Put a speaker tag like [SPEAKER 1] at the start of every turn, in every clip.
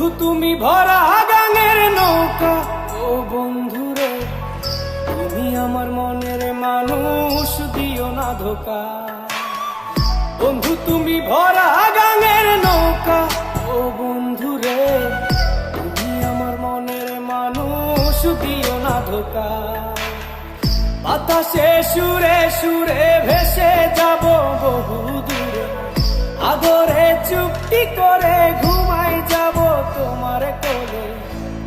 [SPEAKER 1] বন্ধু তুমি ভরা গাঙের নৌকা, ও বন্ধুরে তুমি আমার মনের মানুষ, দিও না ধোকা। বন্ধু তুমি ভরা গাঙের নৌকা, ও বন্ধুরে তুমি আমার মনের মানুষ, দিও না ধোকা। বাতাসে সুরে সুরে ভেসে যাব বহু দূরে, আদরে চুক্তি করে ঘুমাই যাব তোমার কোলে।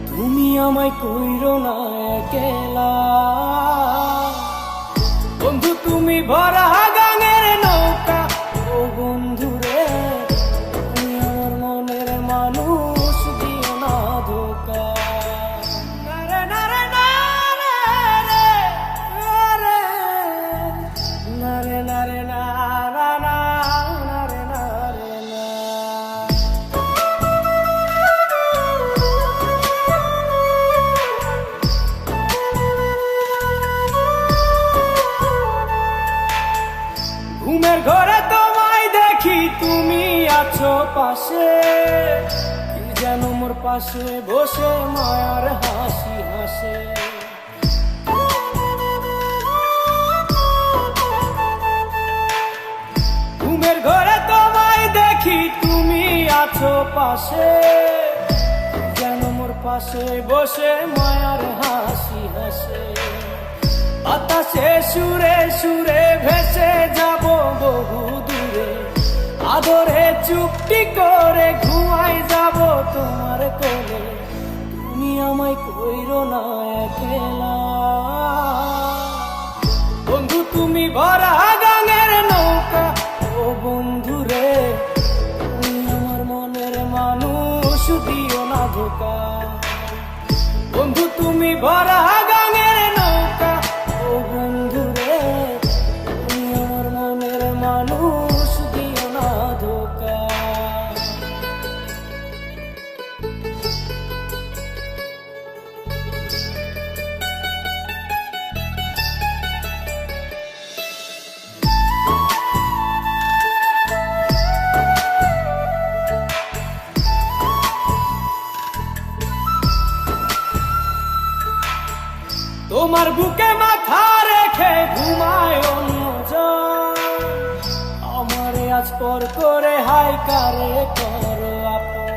[SPEAKER 1] তুমি আমায় কইরো না একলা, বন্ধু তুমি ভরা গাঙের নৌকা, ও বন্ধুরে তুমি আমার মনের মানুষ, দিও না ধোকা। নারে নারে নারে নারে নারে নারে নারে নারে না। ঘুমের ঘরে তোমায় দেখি তুমি আছো পাশে, কি যেন মোর পাশে বসে মায়ার হাসি হাসে। ঘুমের ঘরে তোমায় দেখি তুমি আছো পাশে, কি যেন মোর পাশে বসে মায়ার হাসি হাসে। বাতাসে সুরে সুরে ভেসে যাব বহু দূরে, আদরে চুক্তি করে ঘুমাই যাব তোমার কোলে। তুমি আমায় কইরো না একলা, বন্ধু তুমি ভরা গাঙের নৌকা, ও বন্ধুরে তুমি আমার মনের মানুষ, দিও না ধোকা। বন্ধু তুমি ভরা গাঙের নৌকা, ও বন্ধুরে তুমি আমার মনের মানুষ, দিও না ধোকা। তোমার বুকে মাথা রেখে ঘুমায় অন্যজন, আমারে আজ পর করে হাই কারে করো আপন।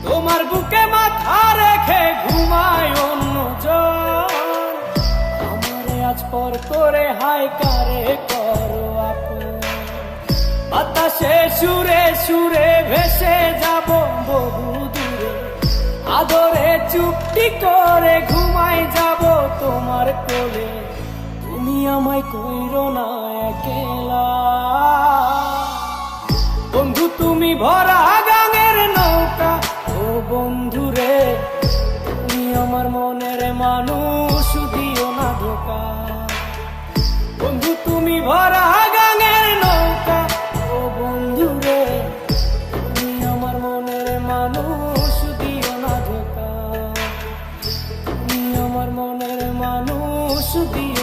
[SPEAKER 1] তোমার বুকে মাথা রেখে ঘুমায় অন্যজন, আমারে আজ পর করে হাই কারে করো আপন। বাতাসে সুরে সুরে ভেসে যাব বহু দূরে, আদরে চুক্তি করে ঘুমাই যাব তোমার কোলে। তুমি আমায় কইরো না একলা, বন্ধু তুমি ভরা গাঙের নৌকা, ও বন্ধুরে তুমি আমার মনের মানুষ, দিও না ধোকা। বন্ধু তুমি ভরা গাঙের নৌকা, ও বন্ধুরে তুমি আমার মনের মানুষ, দিও না ধোকা। তুমি আমার মনের মানুষ, দিও